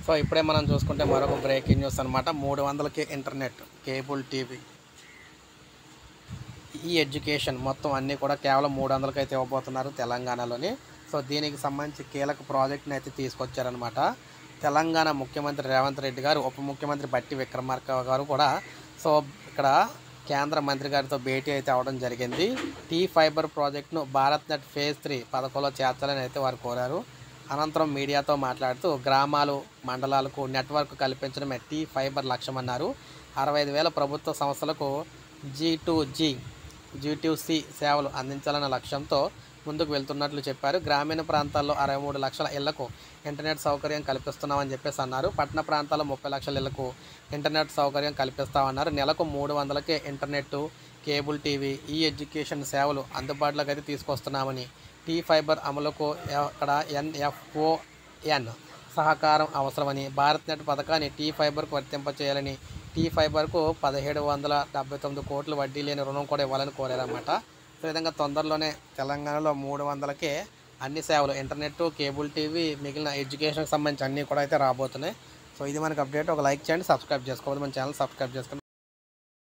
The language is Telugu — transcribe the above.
సో ఇప్పుడే మనం చూసుకుంటే మరొక బ్రేకింగ్ న్యూస్ అనమాట. 300కి ఇంటర్నెట్, కేబుల్ టీవీ, ఈ ఎడ్యుకేషన్ మొత్తం అన్నీ కూడా కేవలం 300కి అయితే ఇవ్వబోతున్నారు తెలంగాణలోని. సో దీనికి సంబంధించి కీలక ప్రాజెక్ట్ని అయితే తీసుకొచ్చారనమాట. తెలంగాణ ముఖ్యమంత్రి రేవంత్ రెడ్డి గారు, ఉప ముఖ్యమంత్రి బట్టి విక్రమార్క గారు కూడా సో ఇక్కడ కేంద్ర మంత్రి గారితో భేటీ అయితే అవడం జరిగింది. టీ ఫైబర్ ప్రాజెక్టును భారత్ నెట్ ఫేజ్ 3 పథకంలో చేర్చాలని అయితే వారు కోరారు. అనంతరం మీడియాతో మాట్లాడుతూ గ్రామాలు, మండలాలకు నెట్వర్క్ కల్పించడమే టీ ఫైబర్ లక్ష్యమన్నారు. 65,000 ప్రభుత్వ సంస్థలకు G2C సేవలు అందించాలన్న లక్ష్యంతో ముందుకు వెళ్తున్నట్లు చెప్పారు. గ్రామీణ ప్రాంతాల్లో 63 లక్షల ఇళ్లకు ఇంటర్నెట్ సౌకర్యం కల్పిస్తున్నామని చెప్పేసి అన్నారు. పట్టణ ప్రాంతాల్లో 30 లక్షల ఇళ్లకు ఇంటర్నెట్ సౌకర్యం కల్పిస్తామన్నారు. నెలకు 300కే ఇంటర్నెట్, కేబుల్ టీవీ, ఈ ఎడ్యుకేషన్ సేవలు అందుబాటులోకి అయితే తీసుకొస్తున్నామని, టీ ఫైబర్ అమలుకు అక్కడ NFON సహకారం అవసరమని, భారత్ నెట్ పథకాన్ని టీ ఫైబర్కు వర్తింపచేయాలని, టీ ఫైబర్కు 1779 కోట్ల వడ్డీ లేని రుణం కూడా ఇవ్వాలని కోరారన్నమాట. ఈ విధంగా తొందరలోనే తెలంగాణలో 300కే అన్ని సేవలు, ఇంటర్నెట్, కేబుల్ టీవీ, మిగిలిన ఎడ్యుకేషన్కి సంబంధించి అన్నీ కూడా అయితే రాబోతున్నాయి. సో ఇది మనకి అప్డేట్. ఒక లైక్ చేయండి, సబ్స్క్రైబ్ చేసుకోవాలి, మన ఛానల్ సబ్స్క్రైబ్ చేసుకోండి.